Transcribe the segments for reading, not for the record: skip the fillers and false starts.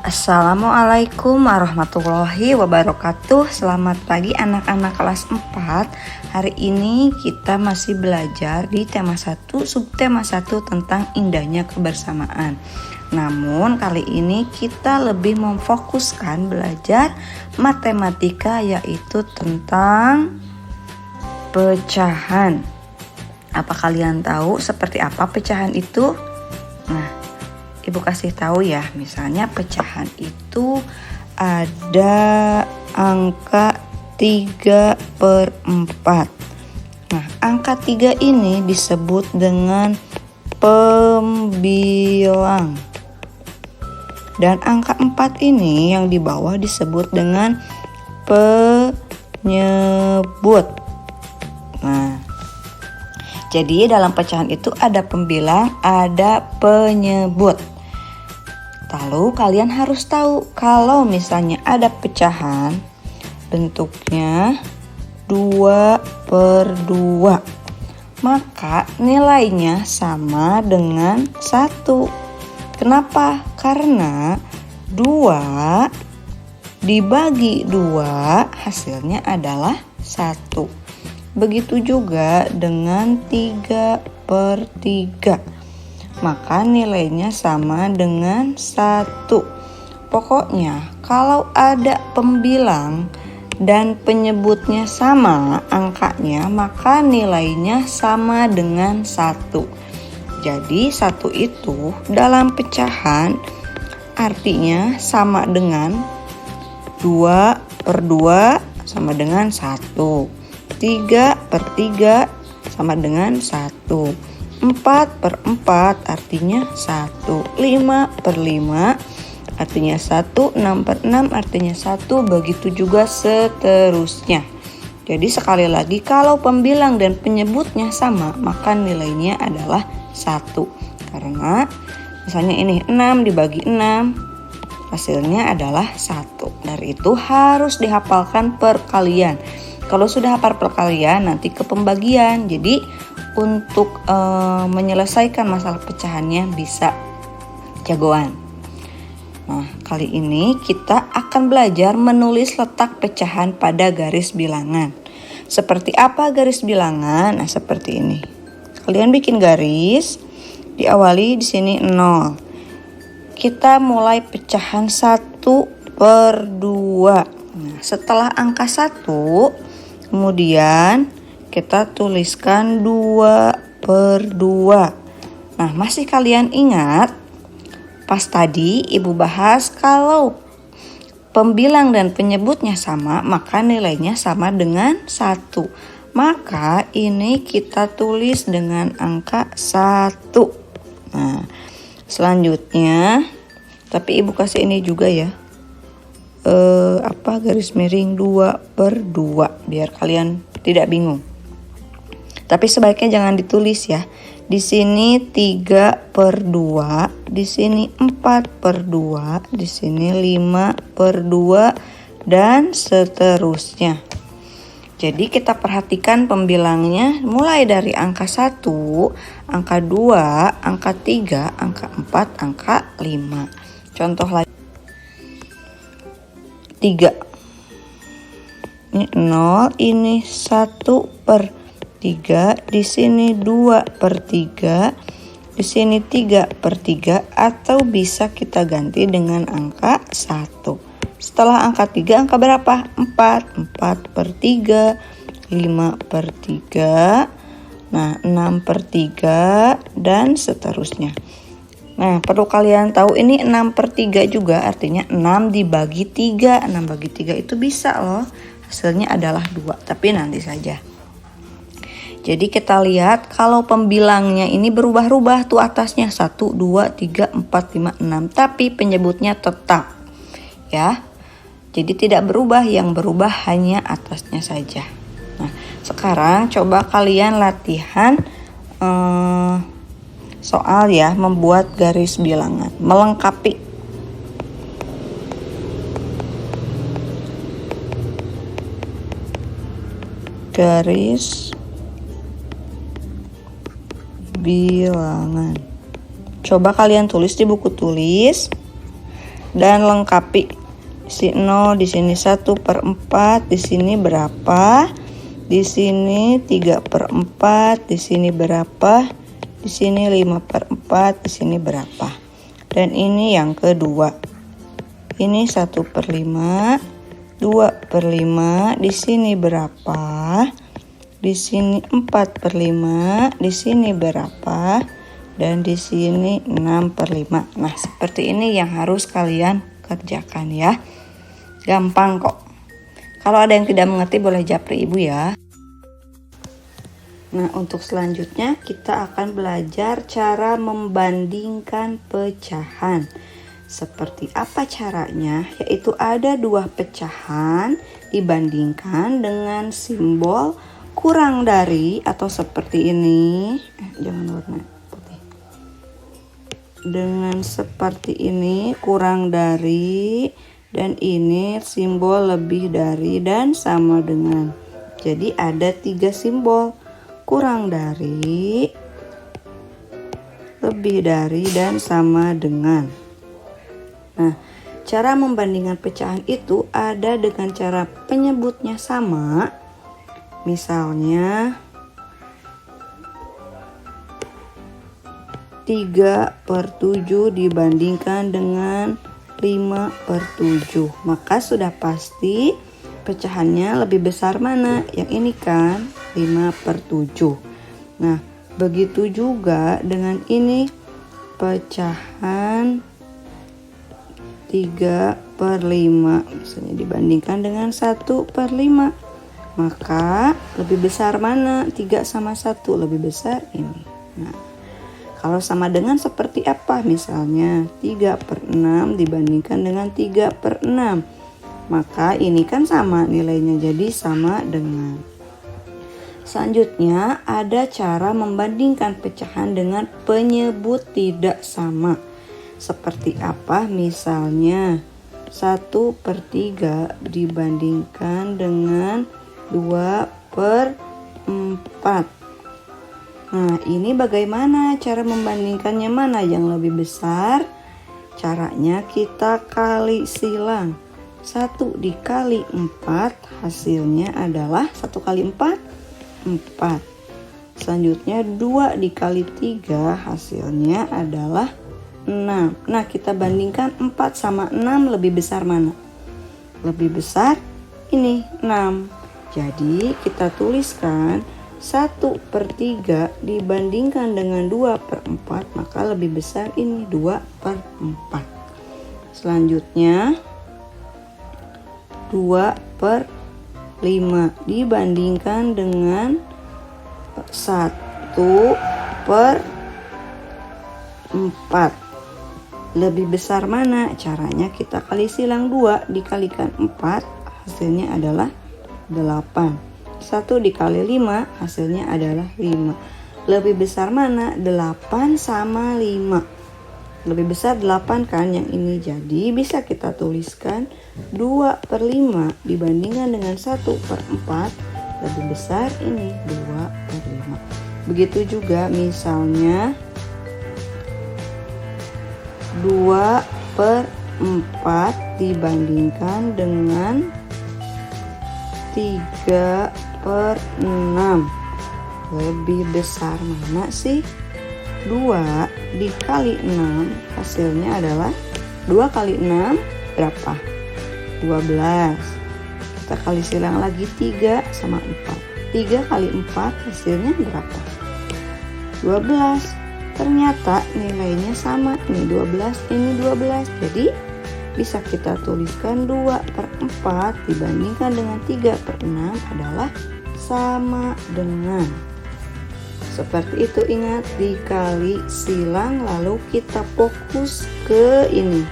Assalamualaikum warahmatullahi wabarakatuh. Selamat pagi anak-anak kelas 4. Hari ini kita masih belajar di tema 1, subtema 1 tentang indahnya kebersamaan. Namun kali ini kita lebih memfokuskan belajar matematika, yaitu tentang pecahan. Apa kalian tahu seperti apa pecahan itu? Nah, Ibu kasih tahu ya, misalnya pecahan itu ada angka 3/4. Nah, angka 3 ini disebut dengan pembilang. Dan angka 4 ini yang di bawah disebut dengan penyebut. Nah, jadi dalam pecahan itu ada pembilang, ada penyebut. Lalu kalian harus tahu kalau misalnya ada pecahan bentuknya 2/2, maka nilainya sama dengan 1. Kenapa? Karena 2 dibagi 2 hasilnya adalah 1. Begitu juga dengan 3/3. Maka nilainya sama dengan 1. Pokoknya kalau ada pembilang dan penyebutnya sama angkanya, maka nilainya sama dengan 1. Jadi 1 itu dalam pecahan artinya sama dengan 2/2 sama dengan 1. 3/3 sama dengan 1. 4/4 artinya 1. 5/5 artinya 1. 6/6 artinya 1. Begitu juga seterusnya. Jadi sekali lagi, kalau pembilang dan penyebutnya sama, maka nilainya adalah 1. Karena misalnya ini 6 dibagi 6, hasilnya adalah 1. Dari itu harus dihafalkan perkalian. Kalau sudah hafal perkalian, nanti ke pembagian. Jadi untuk menyelesaikan masalah pecahannya bisa jagoan. Nah, kali ini kita akan belajar menulis letak pecahan pada garis bilangan. Seperti apa garis bilangan? Nah, seperti ini. Kalian bikin garis, diawali di sini 0. Kita mulai pecahan 1/2. Nah, setelah angka 1, kemudian kita tuliskan 2/2. Nah, masih kalian ingat pas tadi Ibu bahas kalau pembilang dan penyebutnya sama, maka nilainya sama dengan 1. Maka ini kita tulis dengan angka 1. Nah, selanjutnya, tapi Ibu kasih ini juga ya. Garis miring 2/2 biar kalian tidak bingung. Tapi sebaiknya jangan ditulis ya. Di sini 3/2, di sini 4/2, di sini 5/2 dan seterusnya. Jadi kita perhatikan pembilangnya mulai dari angka 1, angka 2, angka 3, angka 4, angka 5. Contoh lagi. 3. Ini 0, ini 1/3, di sini 2/3, di sini 3/3, atau bisa kita ganti dengan angka 1. Setelah angka 3, angka berapa? 4. 4/3, 5/3, nah 6/3 dan seterusnya. Nah, perlu kalian tahu ini 6/3 juga artinya 6 dibagi 3. 6 bagi 3 itu bisa loh. Hasilnya adalah 2, tapi nanti saja. Jadi kita lihat kalau pembilangnya ini berubah-ubah tuh atasnya 1, 2, 3, 4, 5, 6. Tapi penyebutnya tetap ya. Jadi tidak berubah, yang berubah hanya atasnya saja. Nah, sekarang coba kalian latihan soal ya, membuat garis bilangan, melengkapi. Garis bilangan. Coba kalian tulis di buku tulis. dan lengkapi. Di sini 0, di sini 1/4, di sini berapa? Di sini 3/4, di sini berapa? Di sini 5/4, di sini berapa? Dan ini yang kedua. Ini 1/5, 2/5, di sini berapa? Di sini 4/5, di sini berapa? Dan di sini 6/5. Nah, seperti ini yang harus kalian kerjakan ya. Gampang kok. Kalau ada yang tidak mengerti boleh japri ibu ya. Nah, untuk selanjutnya kita akan belajar cara membandingkan pecahan. Seperti apa caranya? Yaitu ada 2 pecahan dibandingkan dengan simbol kurang dari atau seperti ini. Jangan warna putih. Dengan seperti ini, kurang dari, dan ini simbol lebih dari dan sama dengan. Jadi ada 3 simbol. Kurang dari, lebih dari, dan sama dengan. Nah, cara membandingkan pecahan itu ada dengan cara penyebutnya sama. Misalnya 3/7 dibandingkan dengan 5/7. Maka sudah pasti pecahannya lebih besar mana? Yang ini kan 5/7. Nah, begitu juga dengan ini pecahan 3/5 misalnya dibandingkan dengan 1/5. Maka lebih besar mana? 3 sama 1 lebih besar ini. Nah, kalau sama dengan seperti apa? Misalnya 3/6 dibandingkan dengan 3/6. Maka ini kan sama nilainya, jadi sama dengan. Selanjutnya ada cara membandingkan pecahan dengan penyebut tidak sama. Seperti apa? Misalnya 1/3 dibandingkan dengan 2/4. Nah, ini bagaimana cara membandingkannya, mana yang lebih besar? Caranya kita kali silang. 1 dikali 4 hasilnya adalah 1 kali 4, 4. Selanjutnya 2 dikali 3 hasilnya adalah 6. Nah, kita bandingkan 4 sama 6 lebih besar mana? Lebih besar ini 6. Jadi kita tuliskan 1/3 dibandingkan dengan 2/4, maka lebih besar ini 2/4. Selanjutnya 2/5 dibandingkan dengan 1/4. Lebih besar mana? Caranya kita kali silang. 2 dikalikan 4 hasilnya adalah 8. 1 dikali 5 hasilnya adalah 5. Lebih besar mana? 8 sama 5. Lebih besar 8 kan yang ini. Jadi bisa kita tuliskan 2/5 dibandingkan dengan 1/4. Lebih besar ini 2/5. Begitu juga misalnya 2/4 dibandingkan dengan 3/6. Lebih besar mana sih? 2 dikali 6 hasilnya adalah 2 kali 6 berapa? 12. Kita kali silang lagi 3 sama 4. 3 kali 4 hasilnya berapa? 12. Ternyata nilainya sama. Ini 12, ini 12. Jadi bisa kita tuliskan 2/4 dibandingkan dengan 3/6 adalah sama dengan. Seperti itu, ingat, dikali silang lalu kita fokus ke ini.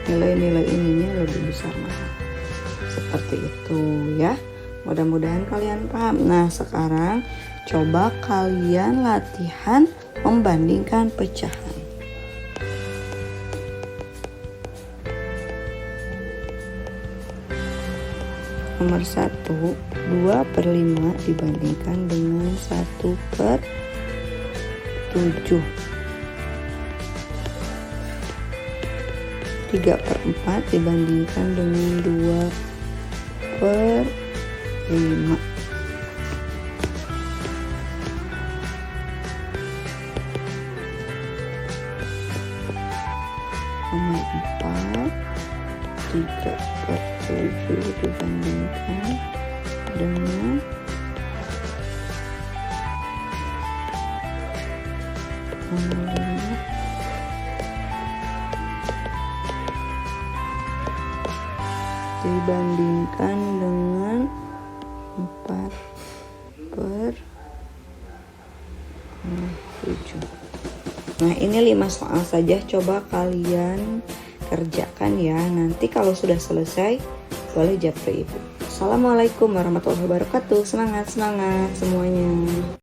Nilai-nilai ininya lebih besar mana. Seperti itu ya. Mudah-mudahan kalian paham. Nah, sekarang coba kalian latihan membandingkan pecahan. Nomor 1, 2/5 dibandingkan dengan 1/7. 3/4 dibandingkan dengan 2/5. Nomor 4, 3/7 dibandingkan dengan 5. Dibandingkan dengan 4/7. Nah, ini 5 soal saja, coba kalian kerjakan ya. Nanti kalau sudah selesai boleh japri ibu. Assalamualaikum warahmatullahi wabarakatuh. Semangat semuanya.